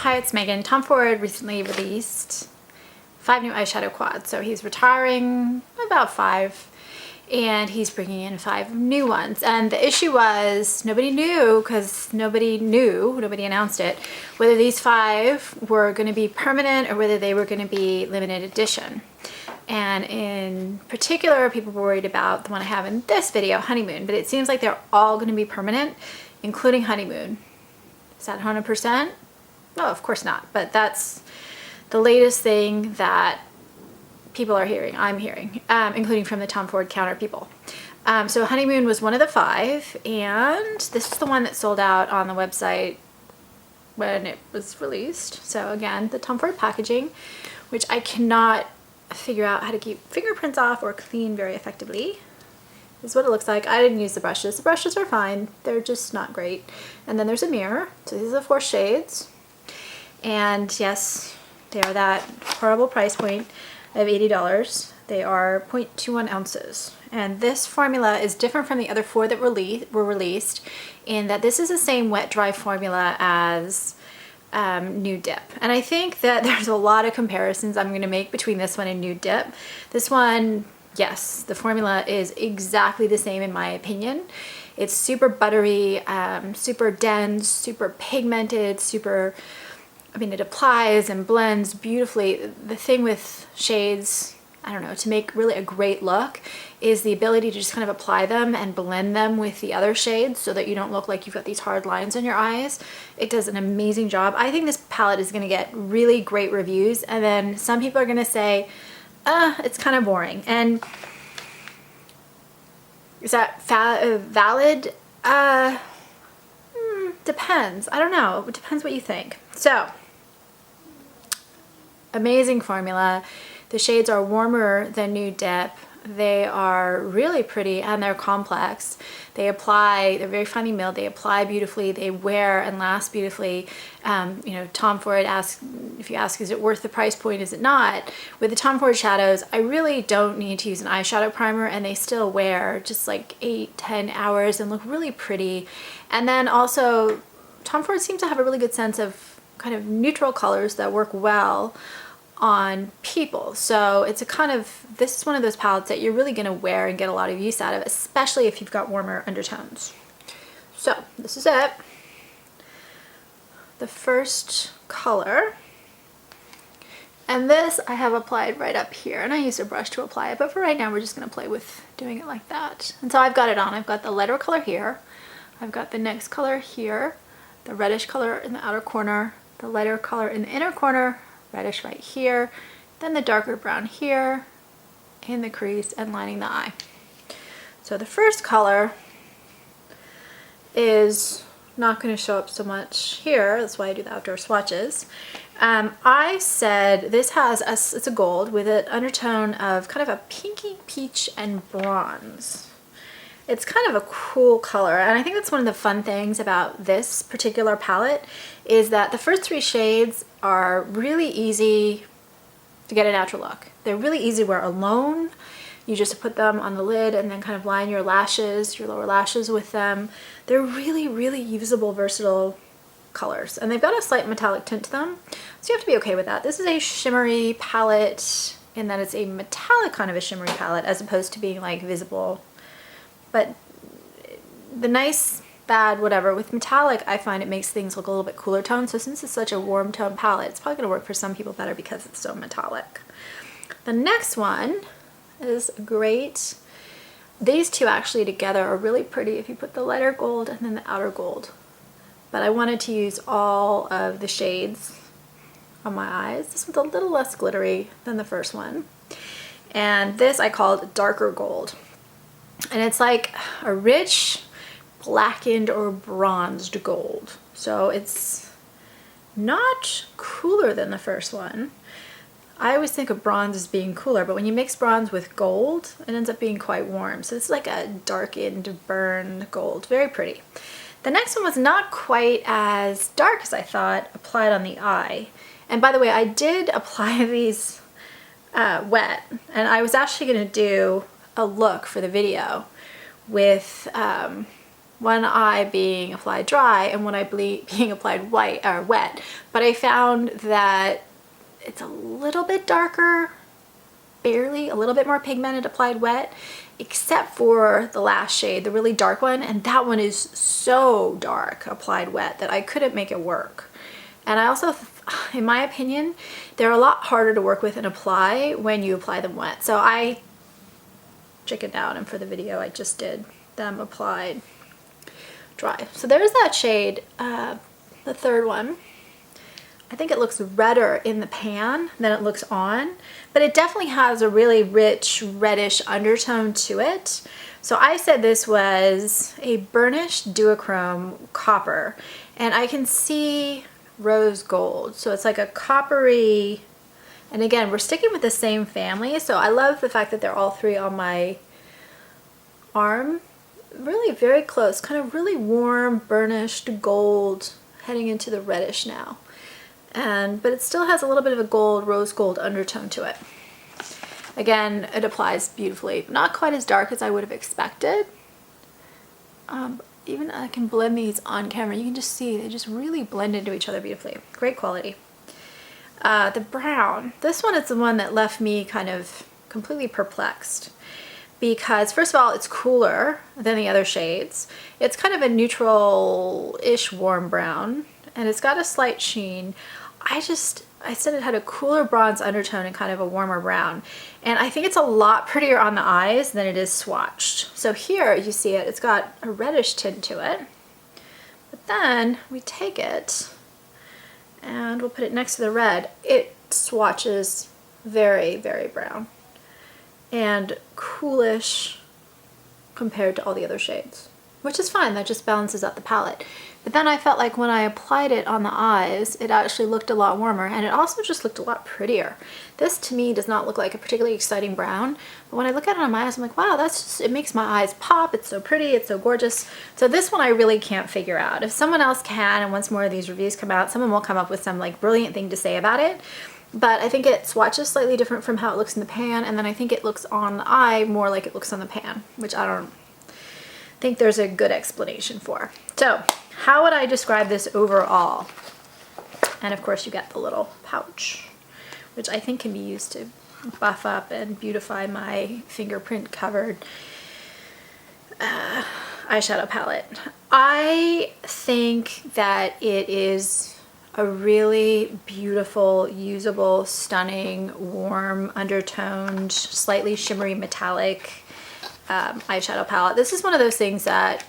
Hi, it's Megan. Tom Ford recently released 5 new eyeshadow quads. So he's retiring about 5 and he's bringing in 5 new ones. And the issue was nobody knew, because nobody announced it, whether these 5 were going to be permanent or whether they were going to be limited edition. And in particular, people were worried about the one I have in this video, Honeymoon, but it seems like they're all going to be permanent, including Honeymoon. Is that 100%? No, of course not, but that's the latest thing that people are hearing, I'm hearing, including from the Tom Ford counter people. So Honeymoon was one of the 5, and this is the one that sold out on the website when it was released. So again, the Tom Ford packaging, which I cannot figure out how to keep fingerprints off or clean very effectively. This is what it looks like. I didn't use the brushes. The brushes are fine. They're just not great. And then there's a mirror. So these are the 4 shades. And yes, they are that horrible price point of $80. They are 0.21 ounces. And this formula is different from the other 4 that were released in that this is the same wet dry formula as Nude Dip. And I think that there's a lot of comparisons I'm going to make between this one and Nude Dip. This one, yes, the formula is exactly the same in my opinion. It's super buttery, super dense, super pigmented, it applies and blends beautifully. The thing with shades, I don't know, to make really a great look is the ability to just kind of apply them and blend them with the other shades so that you don't look like you've got these hard lines on your eyes. It does an amazing job. I think this palette is going to get really great reviews, and then some people are going to say, it's kind of boring. And is that valid? Depends. I don't know. It depends what you think. So, amazing formula. The shades are warmer than Nude Dip. They are really pretty and they're complex. They're very finely milled. They apply beautifully. They wear and last beautifully. Tom Ford asks, if you ask, is it worth the price point? Is it not? With the Tom Ford shadows, I really don't need to use an eyeshadow primer, and they still wear just like 8-10 hours and look really pretty. And then also, Tom Ford seems to have a really good sense of kind of neutral colors that work well on people. So this is one of those palettes that you're really gonna wear and get a lot of use out of, especially if you've got warmer undertones. So this is it. The first color. And this I have applied right up here, and I used a brush to apply it, but for right now we're just gonna play with doing it like that. And so I've got it on. I've got the lighter color here. I've got the next color here, the reddish color in the outer corner, the lighter color in the inner corner, reddish right here, then the darker brown here in the crease and lining the eye. So the first color is not going to show up so much here. That's why I do the outdoor swatches. I said this it's a gold with an undertone of kind of a pinky peach and bronze. It's kind of a cool color, and I think that's one of the fun things about this particular palette is that the first 3 shades are really easy to get a natural look. They're really easy to wear alone. You just put them on the lid and then kind of line your lashes, your lower lashes with them. They're really, really usable, versatile colors, and they've got a slight metallic tint to them, so you have to be okay with that. This is a shimmery palette in that it's a metallic kind of a shimmery palette as opposed to being like visible. But the nice, bad, whatever, with metallic, I find it makes things look a little bit cooler tone. So since it's such a warm tone palette, it's probably going to work for some people better because it's so metallic. The next one is great. These 2 actually together are really pretty if you put the lighter gold and then the outer gold. But I wanted to use all of the shades on my eyes. This one's a little less glittery than the first one. And this I called darker gold. And it's like a rich blackened or bronzed gold. So it's not cooler than the first one. I always think of bronze as being cooler, but when you mix bronze with gold, it ends up being quite warm. So it's like a darkened, burned gold. Very pretty. The next one was not quite as dark as I thought, applied on the eye. And by the way, I did apply these wet, and I was actually going to do a look for the video with one eye being applied dry and one eye being applied wet. But I found that it's a little bit darker, barely, a little bit more pigmented applied wet, except for the last shade, the really dark one, and that one is so dark applied wet that I couldn't make it work. And I also, in my opinion, they're a lot harder to work with and apply when you apply them wet. So I chickened out, and for the video I just did them applied dry. So there's that shade, the third one. I think it looks redder in the pan than it looks on, but it definitely has a really rich reddish undertone to it. So I said this was a burnished duochrome copper, and I can see rose gold. So it's like a coppery, and again, we're sticking with the same family. So I love the fact that they're all three on my arm. Really very close, kind of really warm, burnished gold heading into the reddish now. But it still has a little bit of a gold, rose gold undertone to it. Again, it applies beautifully. Not quite as dark as I would have expected. Even I can blend these on camera. You can just see they just really blend into each other beautifully. Great quality. The brown. This one is the one that left me kind of completely perplexed. Because first of all, it's cooler than the other shades. It's kind of a neutral-ish warm brown, and it's got a slight sheen. I said it had a cooler bronze undertone and kind of a warmer brown. And I think it's a lot prettier on the eyes than it is swatched. So here you see it, it's got a reddish tint to it. But then we take it and we'll put it next to the red. It swatches very, very brown and coolish compared to all the other shades, which is fine. That just balances out the palette. But then I felt like when I applied it on the eyes, it actually looked a lot warmer, and it also just looked a lot prettier. This to me does not look like a particularly exciting brown, but when I look at it on my eyes, I'm like, wow, it makes my eyes pop. It's so pretty, it's so gorgeous. So this one I really can't figure out. If someone else can, and once more of these reviews come out, someone will come up with some like brilliant thing to say about it. But I think it swatches slightly different from how it looks in the pan, and then I think it looks on the eye more like it looks on the pan, which I don't think there's a good explanation for. So how would I describe this overall? And of course you get the little pouch, which I think can be used to buff up and beautify my fingerprint covered eyeshadow palette. I think that it is a really beautiful, usable, stunning, warm, undertoned, slightly shimmery metallic eyeshadow palette. This is one of those things that,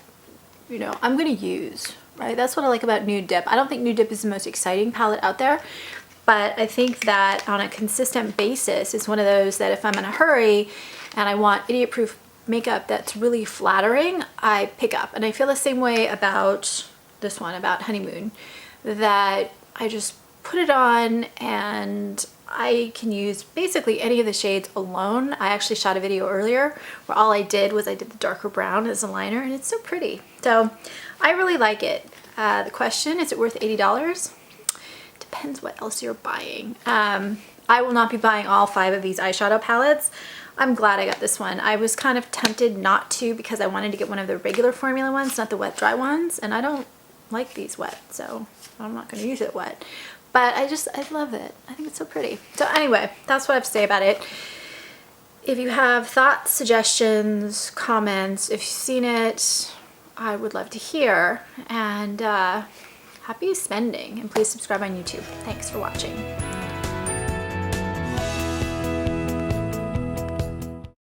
you know, I'm going to use, right? That's what I like about Nude Dip. I don't think Nude Dip is the most exciting palette out there, but I think that on a consistent basis, it's one of those that if I'm in a hurry and I want idiot-proof makeup that's really flattering, I pick up. And I feel the same way about this one, about Honeymoon, that I just put it on and I can use basically any of the shades alone. I actually shot a video earlier where all I did was I did the darker brown as a liner, and it's so pretty. So I really like it. The question, is it worth $80? Depends what else you're buying. I will not be buying all 5 of these eyeshadow palettes. I'm glad I got this one. I was kind of tempted not to because I wanted to get one of the regular formula ones, not the wet dry ones, and I don't like these wet, so I'm not going to use it wet. But I love it. I think it's so pretty. So anyway, that's what I have to say about it. If you have thoughts, suggestions, comments, if you've seen it, I would love to hear. And happy spending. And please subscribe on YouTube. Thanks for watching.